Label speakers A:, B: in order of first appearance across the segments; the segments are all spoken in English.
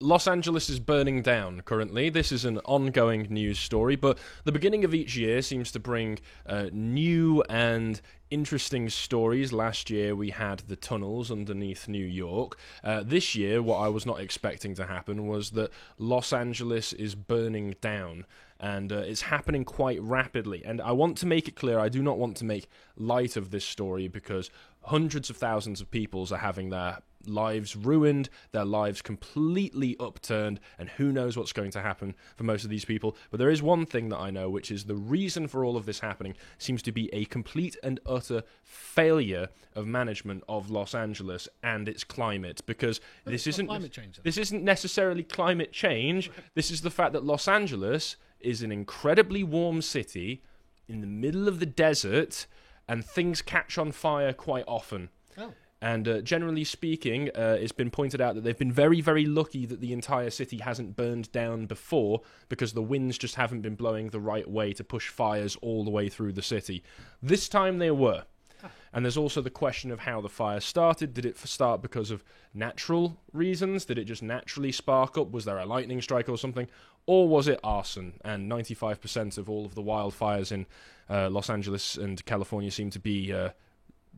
A: Los Angeles is burning down currently. This is an ongoing news story, but the beginning of each year seems to bring new and interesting stories. Last year we had the tunnels underneath New York. This year, what I was not expecting to happen was that Los Angeles is burning down. And it's happening quite rapidly. And I want to make it clear, I do not want to make light of this story because hundreds of thousands of people are having their lives ruined, their lives completely upturned, and who knows what's going to happen for most of these people. But there is one thing that I know, which is the reason for all of this happening seems to be a complete and utter failure of management of Los Angeles and its climate, because this isn't
B: climate change, then.
A: This isn't necessarily climate change. This is the fact that Los Angeles is an incredibly warm city in the middle of the desert, and things catch on fire quite often.
B: Oh.
A: And generally speaking, it's been pointed out that they've been very, very lucky that the entire city hasn't burned down before, because the winds just haven't been blowing the right way to push fires all the way through the city. This time they were. And there's also the question of how the fire started. Did it start because of natural reasons? Did it just naturally spark up? Was there a lightning strike or something? Or was it arson? And 95% of all of the wildfires in Los Angeles and California seem to be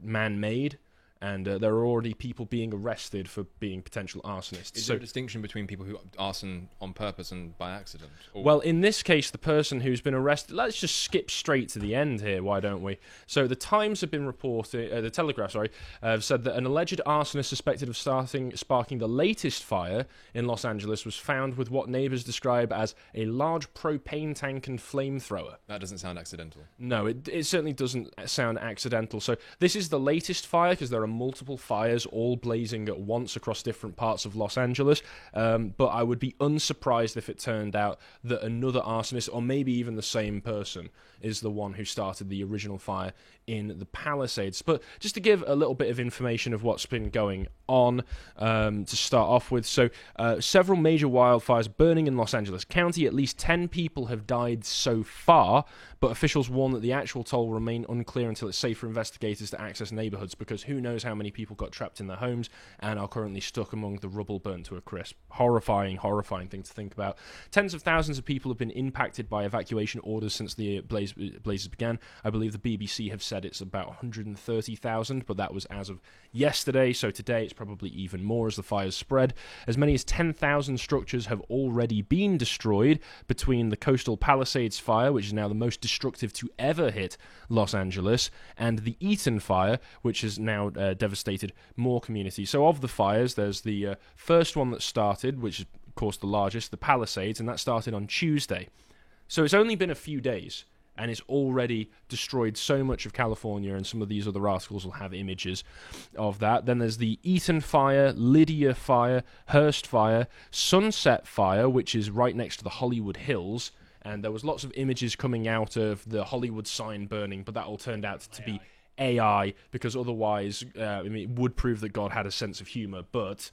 A: man-made. And there are already people being arrested for being potential arsonists.
C: Is there a distinction between people who arson on purpose and by accident? Or...
A: Well, in this case, the person who's been arrested... Let's just skip straight to the end here, why don't we? So the Times have been reporting... the Telegraph, have said that an alleged arsonist suspected of sparking the latest fire in Los Angeles was found with what neighbours describe as a large propane tank and flamethrower.
C: That doesn't sound accidental.
A: No, it certainly doesn't sound accidental. So this is the latest fire, because there are multiple fires all blazing at once across different parts of Los Angeles, but I would be unsurprised if it turned out that another arsonist, or maybe even the same person, is the one who started the original fire in the Palisades. But just to give a little bit of information of what's been going on to start off with, so several major wildfires burning in Los Angeles County. At least 10 people have died so far, but officials warn that the actual toll will remain unclear until it's safe for investigators to access neighborhoods, because who knows how many people got trapped in their homes and are currently stuck among the rubble burnt to a crisp. Horrifying thing to think about. Tens of thousands of people have been impacted by evacuation orders since the blazes began. I believe the BBC have said it's about 130,000, but that was as of yesterday, so today it's probably even more as the fires spread. As many as 10,000 structures have already been destroyed between the Coastal Palisades fire, which is now the most destructive to ever hit Los Angeles, and the Eaton fire, which has now devastated more communities. So of the fires, there's the first one that started, which is of course the largest, the Palisades, and that started on Tuesday. So it's only been a few days, and it's already destroyed so much of California, and some of these other articles will have images of that. Then there's the Eaton fire, Lydia fire, Hearst fire, Sunset fire, which is right next to the Hollywood Hills, and there was lots of images coming out of the Hollywood sign burning, but that all turned out to be AI, because otherwise it would prove that God had a sense of humor, but...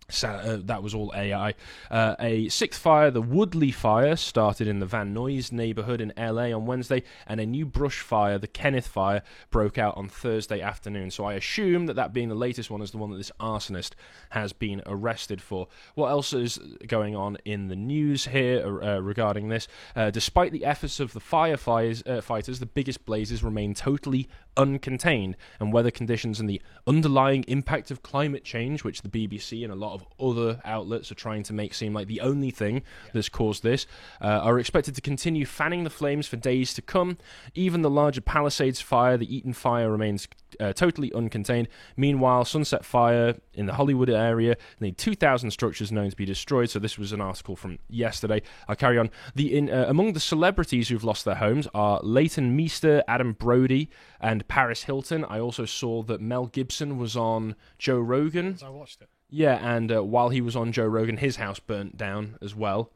A: So, that was all AI. A sixth fire, the Woodley fire, started in the Van Nuys neighborhood in LA on Wednesday, and a new brush fire, the Kenneth fire, broke out on Thursday afternoon. So I assume that being the latest one is the one that this arsonist has been arrested for. What else is going on in the news here regarding this? Despite the efforts of the firefighters, the biggest blazes remain totally uncontained, and weather conditions and the underlying impact of climate change, which the BBC and a lot of other outlets are trying to make seem like the only thing that's caused this, are expected to continue fanning the flames for days to come. Even the larger Palisades fire, the Eaton fire, remains totally uncontained. Meanwhile, Sunset fire in the Hollywood area, nearly 2,000 structures known to be destroyed. So this was an article from yesterday. I'll carry on. Among the celebrities who've lost their homes are Leighton Meester, Adam Brody, and Paris Hilton. I also saw that Mel Gibson was on Joe Rogan.
B: I watched it.
A: Yeah, and while he was on Joe Rogan, his house burnt down as well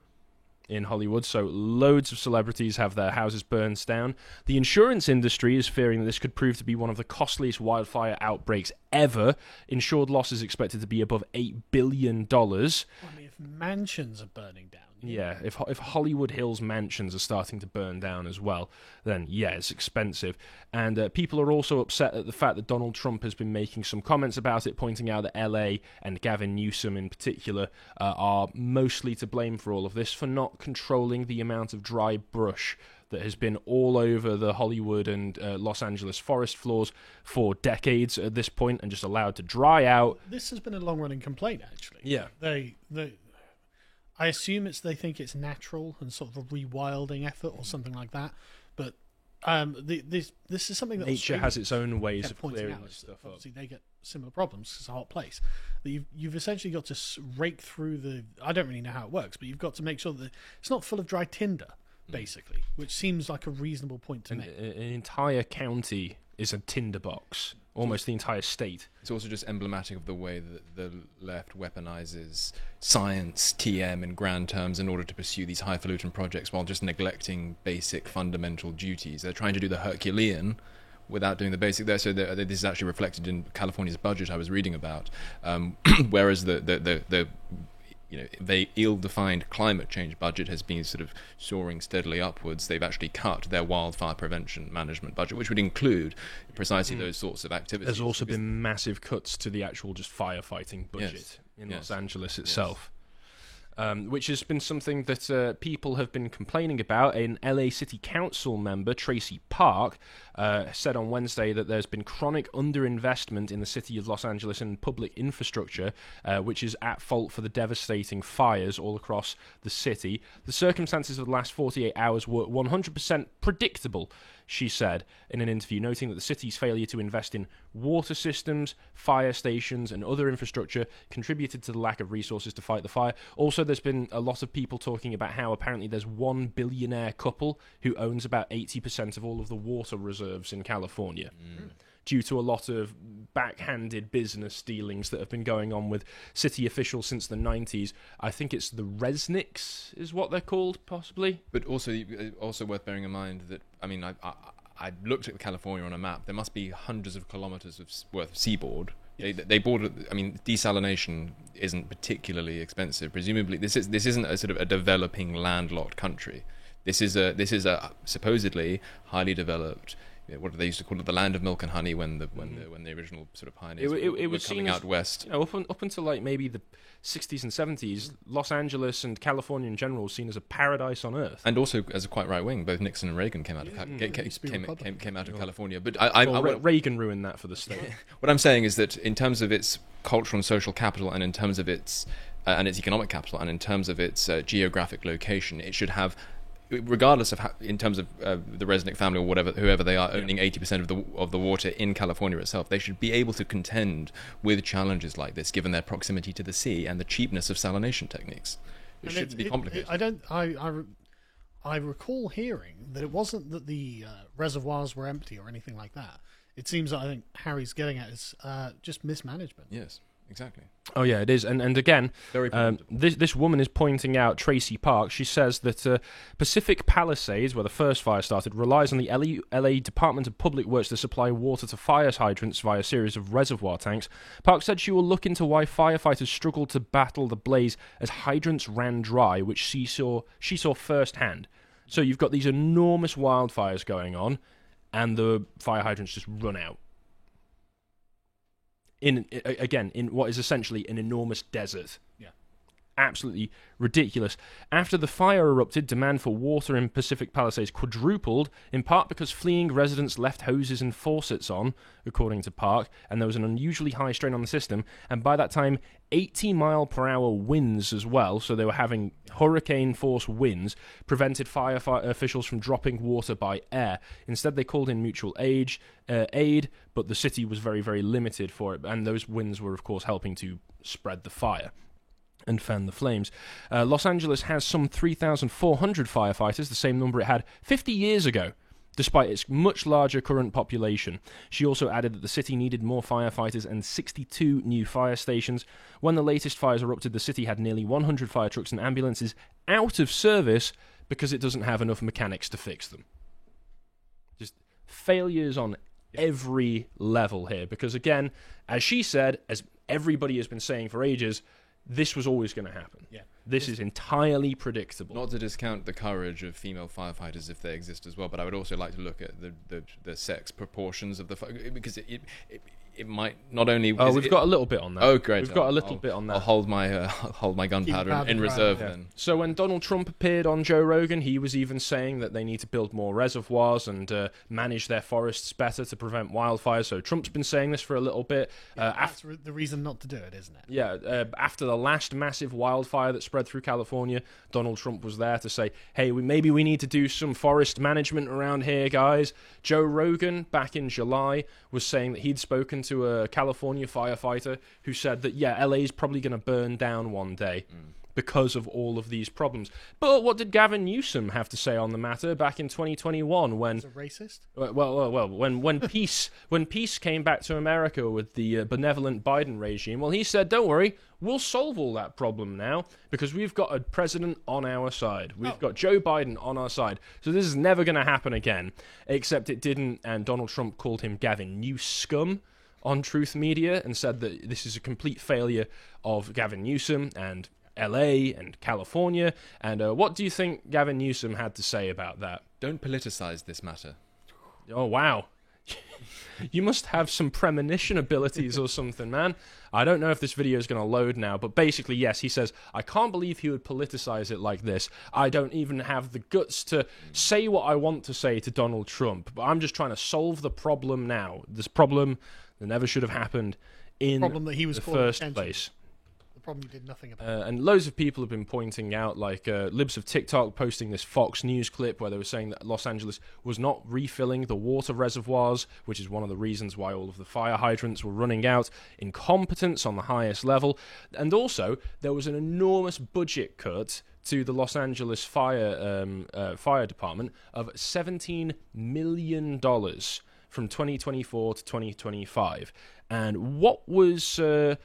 A: in Hollywood. So loads of celebrities have their houses burned down. The insurance industry is fearing that this could prove to be one of the costliest wildfire outbreaks ever. Insured loss is expected to be above $8 billion.
B: I mean, if mansions are burning down,
A: Yeah, if Hollywood Hills mansions are starting to burn down as well, then yeah, it's expensive. And people are also upset at the fact that Donald Trump has been making some comments about it, pointing out that LA and Gavin Newsom in particular are mostly to blame for all of this, for not controlling the amount of dry brush that has been all over the Hollywood and Los Angeles forest floors for decades at this point, and just allowed to dry out.
B: This has been a long-running complaint, actually.
A: Yeah.
B: I assume they think it's natural and sort of a rewilding effort or something like that. But this is something that
A: nature
B: Australia
A: has its own ways of
B: pointing
A: clearing
B: out.
A: this stuff up.
B: Obviously, they get similar problems because it's a hot place. That you've essentially got to rake through the. I don't really know how it works, but you've got to make sure that it's not full of dry tinder, basically, which seems like a reasonable point to make.
A: An entire county is a tinderbox. Almost the entire state.
C: It's also just emblematic of the way that the left weaponizes science, TM in grand terms in order to pursue these highfalutin projects while just neglecting basic fundamental duties. They're trying to do the Herculean without doing the basic there. So this is actually reflected in California's budget I was reading about. Whereas the they ill-defined climate change budget has been sort of soaring steadily upwards. They've actually cut their wildfire prevention management budget, which would include precisely those sorts of activities.
A: There's also been massive cuts to the actual just firefighting budget in Los Angeles itself. Which has been something that people have been complaining about. An LA City Council member, Tracy Park, said on Wednesday that there's been chronic underinvestment in the city of Los Angeles in public infrastructure, which is at fault for the devastating fires all across the city. The circumstances of the last 48 hours were 100% predictable, she said in an interview, noting that the city's failure to invest in water systems, fire stations, and other infrastructure contributed to the lack of resources to fight the fire. Also, there's been a lot of people talking about how apparently there's one billionaire couple who owns about 80% of all of the water reserves in California. Due to a lot of backhanded business dealings that have been going on with city officials since the 90s. I think it's the Resnicks is what they're called, possibly.
C: But also worth bearing in mind that, I mean, I looked at California on a map. There must be hundreds of kilometers worth of seaboard. They border. I mean, desalination isn't particularly expensive. Presumably, this isn't a sort of a developing landlocked country. This is a supposedly highly developed. What do they used to call it? The land of milk and honey when the original sort of pioneers were coming out west.
A: Up until like maybe the 60s and 70s, Los Angeles and California in general was seen as a paradise on earth.
C: And also as a quite right wing, both Nixon and Reagan came out of California. But
A: Reagan ruined that for the state.
C: What I'm saying is that in terms of its cultural and social capital, and in terms of its economic capital, and in terms of its geographic location, it should have, regardless of how, in terms of the Resnick family or whoever they are, owning 80% of the water in California itself, they should be able to contend with challenges like this, given their proximity to the sea and the cheapness of salination techniques. It shouldn't be complicated.
B: I recall hearing that it wasn't that the reservoirs were empty or anything like that. It seems that I think Harry's getting at is just mismanagement.
C: Yes. Exactly.
A: Oh yeah, it is, and again,
C: very
A: this woman is pointing out, Tracy Park. She says that Pacific Palisades, where the first fire started, relies on the LA Department of Public Works to supply water to fire hydrants via a series of reservoir tanks. Park said she will look into why firefighters struggled to battle the blaze as hydrants ran dry, which she saw firsthand. So you've got these enormous wildfires going on, and the fire hydrants just run out. In what is essentially an enormous desert.
B: Yeah.
A: Absolutely ridiculous. After the fire erupted, demand for water in Pacific Palisades quadrupled, in part because fleeing residents left hoses and faucets on, according to Park, and there was an unusually high strain on the system, and by that time, 80-mile-per-hour winds as well, so they were having hurricane-force winds, prevented fire officials from dropping water by air. Instead, they called in mutual aid, but the city was very, very limited for it, and those winds were, of course, helping to spread the fire and fan the flames. Los Angeles has some 3,400 firefighters, the same number it had 50 years ago, despite its much larger current population. She also added that the city needed more firefighters and 62 new fire stations. When the latest fires erupted, the city had nearly 100 fire trucks and ambulances out of service because it doesn't have enough mechanics to fix them. Just failures on every level here, because again, as she said, as everybody has been saying for ages, this was always going to happen.
B: Yeah.
A: This is entirely predictable.
C: Not to discount the courage of female firefighters if they exist as well, but I would also like to look at the sex proportions of the because it might not only.
A: Oh, we've got a little bit on that.
C: Oh, great!
A: We've got a little bit on that.
C: I'll hold my gunpowder in reserve then.
A: So when Donald Trump appeared on Joe Rogan, he was even saying that they need to build more reservoirs and manage their forests better to prevent wildfires. So Trump's been saying this for a little bit.
B: That's the reason not to do it, isn't it?
A: Yeah, after the last massive wildfire that spread through California, Donald Trump was there to say, hey, maybe we need to do some forest management around here, guys. Joe Rogan, back in July, was saying that he'd spoken to a California firefighter who said that, yeah, LA's probably going to burn down one day because of all of these problems. But what did Gavin Newsom have to say on the matter back in 2021 when...
B: He's a racist?
A: Well, when peace came back to America with the benevolent Biden regime, well, he said, don't worry, we'll solve all that problem now because we've got a president on our side. We've got Joe Biden on our side. So this is never going to happen again, except it didn't, and Donald Trump called him Gavin Newscum on Truth Media and said that this is a complete failure of Gavin Newsom and LA and California. And what do you think Gavin Newsom had to say about that?
C: Don't politicize this matter.
A: Oh, wow. You must have some premonition abilities or something, man. I don't know if this video is going to load now, but basically, yes, he says, I can't believe he would politicize it like this. I don't even have the guts to say what I want to say to Donald Trump, but I'm just trying to solve the problem now. This problem that never should have happened in the first place.
B: Problem you did nothing about.
A: And loads of people have been pointing out, like libs of TikTok posting this Fox News clip where they were saying that Los Angeles was not refilling the water reservoirs, which is one of the reasons why all of the fire hydrants were running out. Incompetence on the highest level. And also, there was an enormous budget cut to the Los Angeles fire department of $17 million from 2024 to 2025. And what was the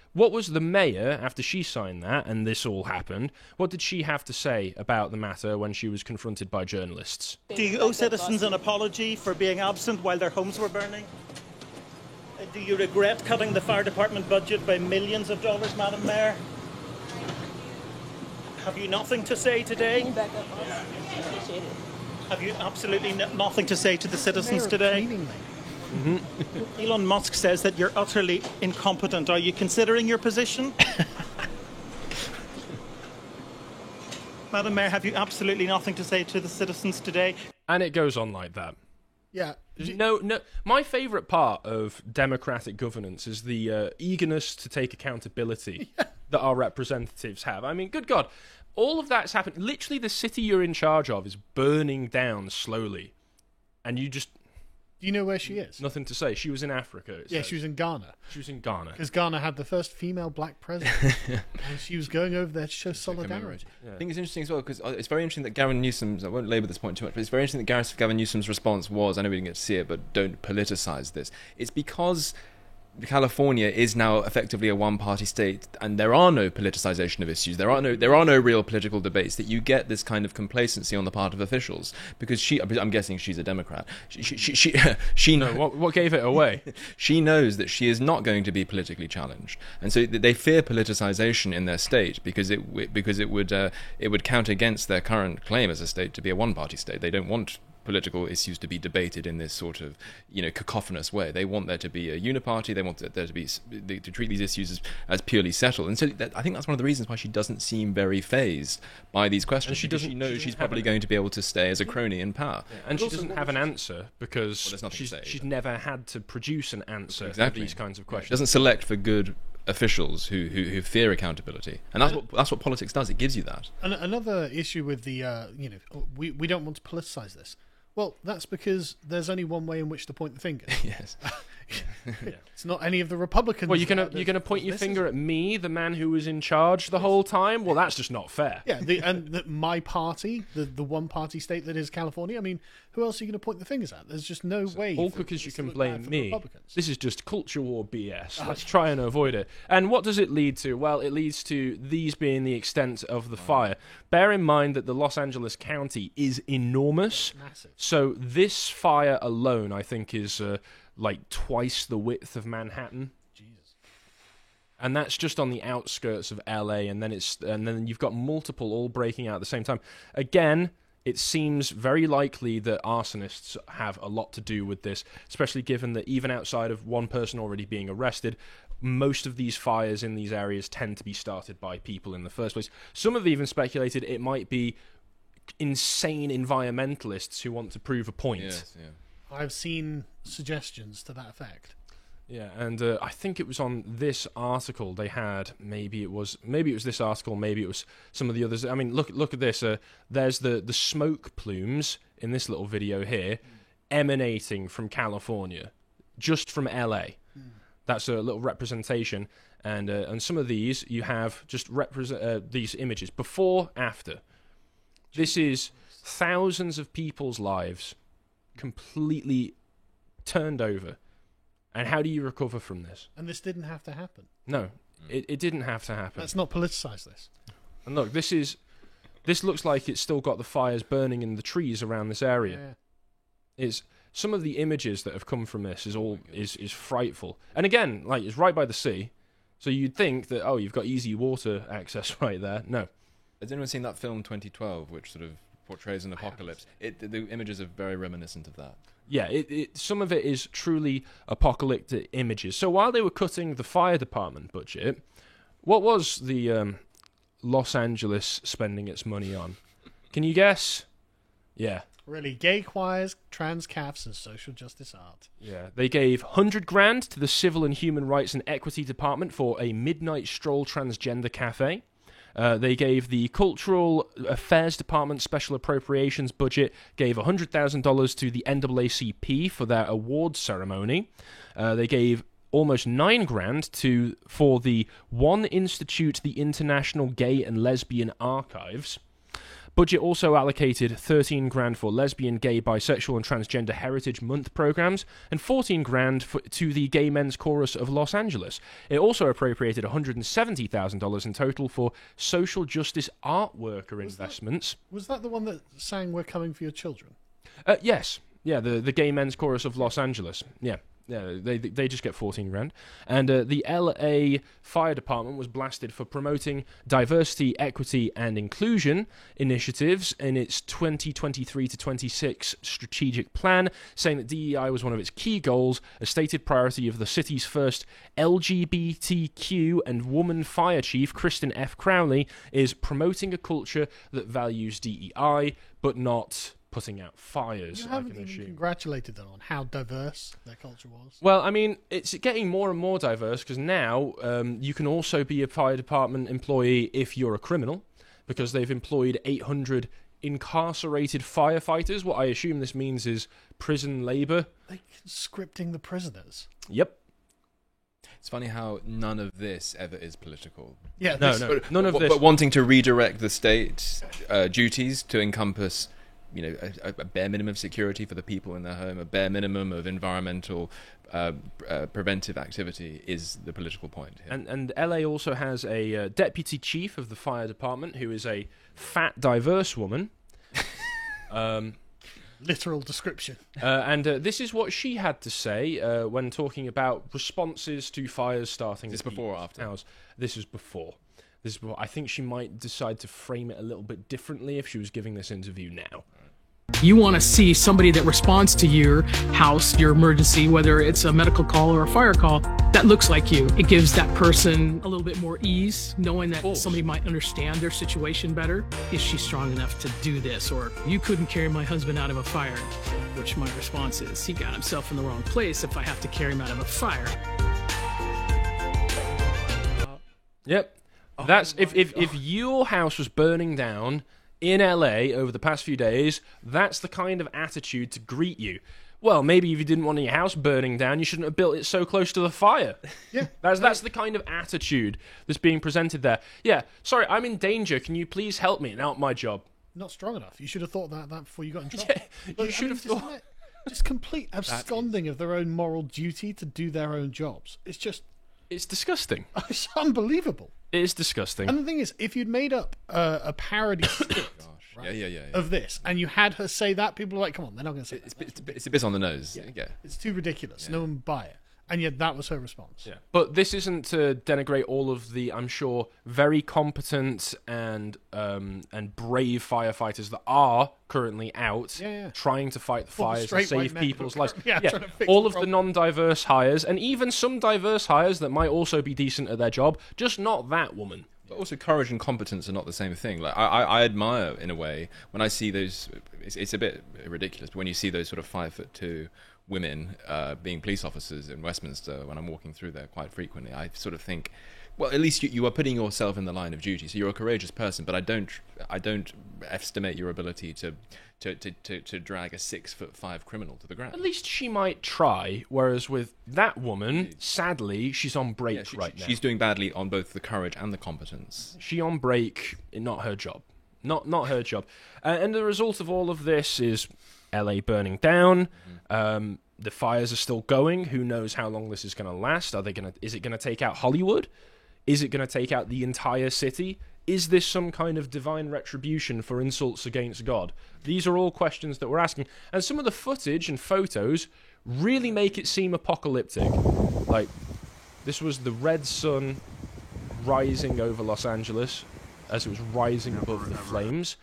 A: mayor, after she signed that and this all happened, what did she have to say about the matter when she was confronted by journalists?
D: Do you owe citizens an apology for being absent while their homes were burning? Do you regret cutting the fire department budget by millions of dollars, Madam Mayor? Have you nothing to say today? Have you absolutely nothing to say to the citizens today? Elon Musk says that you're utterly incompetent. Are you considering your position? Madam Mayor, have you absolutely nothing to say to the citizens today?
A: And it goes on like that.
B: Yeah.
A: No. My favourite part of democratic governance is the eagerness to take accountability that our representatives have. I mean, good God, all of that's happened. Literally, the city you're in charge of is burning down slowly, and you just...
B: Do you know where she is?
A: Nothing to say. She was in Africa.
B: Yeah, she was in Ghana.
A: She was in Ghana.
B: Because Ghana had the first female black president. And she was going over there to show solidarity.
C: I think it's interesting as well, because it's very interesting that Gavin Newsom's, I won't labour this point too much, but it's very interesting that Gavin Newsom's response was, I know we didn't get to see it, but don't politicise this. It's because California is now effectively a one-party state, and there are no politicization of issues. There are no real political debates. That you get this kind of complacency on the part of officials because I'm guessing she's a Democrat. She
A: no. What gave it away?
C: She knows that she is not going to be politically challenged, and so they fear politicization in their state because it would count against their current claim as a state to be a one-party state. They don't want political issues to be debated in this sort of, cacophonous way. They want there to be a uniparty. They want there to be to treat these issues as purely settled. And so I think that's one of the reasons why she doesn't seem very fazed by these questions. She knows she's probably going to be able to stay as a crony in power.
A: Yeah, and she doesn't have an answer because she's never had to produce an answer to these kinds of questions.
C: She doesn't select for good officials who fear accountability, and that's what politics does. It gives you that.
B: And another issue with the we don't want to politicize this. Well, that's because there's only one way in which to point the finger.
C: Yes.
B: It's not any of the Republicans.
A: Well, you're gonna point your finger at me, the man who was in charge the whole time. Well, that's just not fair.
B: Yeah, my party, the one-party state that is California. I mean, who else are you going to point the fingers at? There's just no way.
A: All because you can blame me. This is just culture war BS. Let's try and avoid it. And what does it lead to? Well, it leads to these being the extent of the fire. Bear in mind that the Los Angeles County is enormous.
B: Massive.
A: So this fire alone, I think, is like twice the width of Manhattan.
B: Jesus.
A: And that's just on the outskirts of LA, and then you've got multiple all breaking out at the same time. Again, it seems very likely that arsonists have a lot to do with this, especially given that even outside of one person already being arrested, most of these fires in these areas tend to be started by people in the first place. Some have even speculated it might be insane environmentalists who want to prove a point.
C: Yes, yeah.
B: I've seen suggestions to that effect.
A: Yeah, and I think it was on this article they had. Maybe it was this article. Maybe it was some of the others. I mean, look at this. There's the smoke plumes in this little video here, emanating from California, just from LA. That's a little representation, and some of these you have just these images before, after. This is thousands of people's lives completely turned over. And how do you recover from this?
B: And this didn't have to happen.
A: No, it didn't have to happen.
B: Let's not politicise this.
A: And look, this looks like it's still got the fires burning in the trees around this area.
B: Yeah.
A: It's some of the images that have come from this is frightful. And again, like, it's right by the sea, so you'd think that you've got easy water access right there. No.
C: Has anyone seen that film 2012, which sort of portrays an apocalypse? The images are very reminiscent of that.
A: Yeah, some of it is truly apocalyptic images. So while they were cutting the fire department budget, what was the Los Angeles spending its money on? Can you guess? Yeah.
B: Really, gay choirs, trans calves, and social justice art.
A: Yeah, they gave $100,000 to the Civil and Human Rights and Equity Department for a midnight stroll transgender cafe. They gave the Cultural Affairs Department special appropriations budget, gave $100,000 to the NAACP for their awards ceremony. They gave almost $9,000 for the One Institute, the International Gay and Lesbian Archives. Budget also allocated $13,000 for lesbian, gay, bisexual, and transgender Heritage Month programs, and $14,000 to the Gay Men's Chorus of Los Angeles. It also appropriated $170,000 in total for social justice art worker investments.
B: Was that the one that sang "We're Coming for Your Children"?
A: Yes. Yeah, the Gay Men's Chorus of Los Angeles. Yeah. Yeah, they just get $14,000. And the LA Fire Department was blasted for promoting diversity, equity, and inclusion initiatives in its 2023 to 26 strategic plan, saying that DEI was one of its key goals. A stated priority of the city's first LGBTQ and woman fire chief, Kristen F. Crowley, is promoting a culture that values DEI, but not putting out fires.
B: You haven't even congratulated them on how diverse their culture was.
A: Well, I mean, it's getting more and more diverse because now you can also be a fire department employee if you're a criminal, because they've employed 800 incarcerated firefighters. What I assume this means is prison labour.
B: They're conscripting the prisoners.
A: Yep.
C: It's funny how none of this ever is political.
B: Yeah,
A: none of this.
C: But wanting to redirect the state duties to encompass, a bare minimum of security for the people in their home, a bare minimum of environmental preventive activity is the political point here.
A: And LA also has a deputy chief of the fire department who is a fat, diverse woman.
B: Literal description.
A: And this is what she had to say when talking about responses to fires starting.
C: Is this before or after?
A: This is before. I think she might decide to frame it a little bit differently if she was giving this interview now.
E: You want to see somebody that responds to your house, your emergency, whether it's a medical call or a fire call, that looks like you. It gives that person a little bit more ease, knowing that somebody might understand their situation better. Is she strong enough to do this? Or, you couldn't carry my husband out of a fire. Which my response is, he got himself in the wrong place if I have to carry him out of a fire.
A: Yep. That's if your house was burning down in LA over the past few days, that's the kind of attitude to greet you. Well, maybe if you didn't want your house burning down, you shouldn't have built it so close to the fire.
B: Yeah.
A: That's the kind of attitude that's being presented there. Yeah, sorry, I'm in danger. Can you please help me? Not my job.
B: Not strong enough. You should have thought that before you got in trouble.
A: Yeah, you should have thought.
B: Just complete absconding of their own moral duty to do their own jobs. It's
A: disgusting.
B: It's unbelievable.
A: It is disgusting.
B: And the thing is, if you'd made up a parody skit of this, and you had her say that, people are like, come on, they're not going to say that.
C: It's a bit on the nose. Yeah.
B: It's too ridiculous. No one would buy it. And yet that was her response.
A: Yeah. But this isn't to denigrate all of the, I'm sure, very competent and brave firefighters that are currently out trying to fight the
B: All the
A: fires and
B: straight white
A: save
B: men
A: people's
B: who are
A: lives.
B: currently out trying to fix
A: All
B: the
A: of the
B: problem.
A: non-diverse hires, and even some diverse hires that might also be decent at their job, just not that woman.
C: But also, courage and competence are not the same thing. Like I admire, in a way, when I see those. It's a bit ridiculous, but when you see those sort of 5'2" women being police officers in Westminster, when I'm walking through there quite frequently, I sort of think, well, at least you are putting yourself in the line of duty. So you're a courageous person, but I don't estimate your ability to drag a 6'5" criminal to the ground.
A: At least she might try, whereas with that woman, sadly, she's on break right now.
C: She's doing badly on both the courage and the competence.
A: She on break, not her job. Not her job. And the result of all of this is LA burning down. The fires are still going. Who knows how long this is going to last? Is it going to take out Hollywood? Is it going to take out the entire city? Is this some kind of divine retribution for insults against God? These are all questions that we're asking. And some of the footage and photos really make it seem apocalyptic. Like, this was the red sun rising over Los Angeles as it was rising above the flames.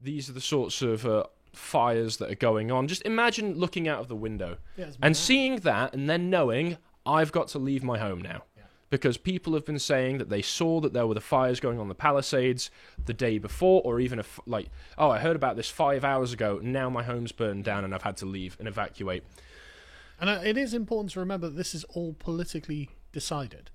A: These are the sorts of fires that are going on. Just imagine looking out of the window and seeing that and then knowing I've got to leave my home now. Because people have been saying that they saw that there were the fires going on the Palisades the day before, or even I heard about this 5 hours ago, now my home's burned down and I've had to leave and evacuate.
B: And it is important to remember that this is all politically decided.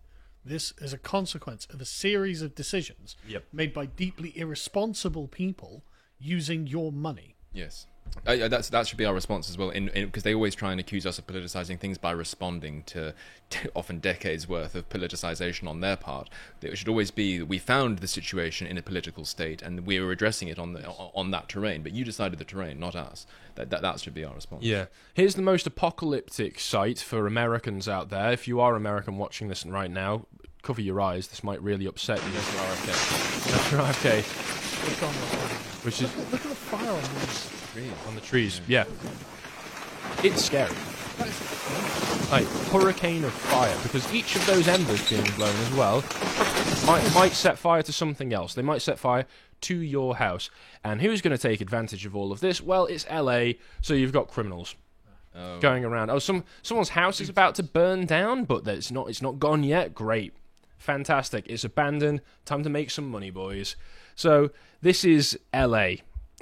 B: This is a consequence of a series of decisions made by deeply irresponsible people using your money.
C: Yes. That should be our response as well, because they always try and accuse us of politicizing things by responding to often decades worth of politicization on their part. It should always be that we found the situation in a political state and we were addressing it on that terrain, but you decided the terrain, not us. That should be our response.
A: Yeah. Here's the most apocalyptic sight for Americans out there. If you are American watching this right now, cover your eyes. This might really upset you. That's RFK. Which is
B: Look at the fire on these.
A: on the trees. Yeah. It's scary. Like, hurricane of fire, because each of those embers being blown as well might set fire to something else. They might set fire to your house. And who's going to take advantage of all of this? Well, it's LA, so you've got criminals going around. Oh, someone's house is about to burn down, but it's not gone yet. Great. Fantastic. It's abandoned. Time to make some money, boys. So this is LA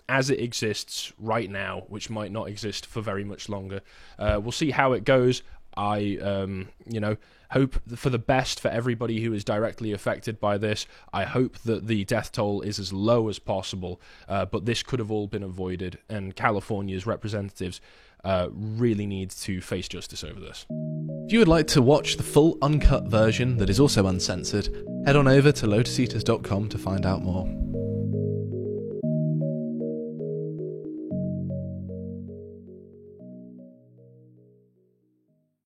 A: as it exists right now, which might not exist for very much longer. We'll see how it goes. I hope for the best for everybody who is directly affected by this. I hope that the death toll is as low as possible, but this could have all been avoided, and California's representatives really need to face justice over this.
F: If you would like to watch the full uncut version that is also uncensored, head on over to lotuseaters.com to find out more.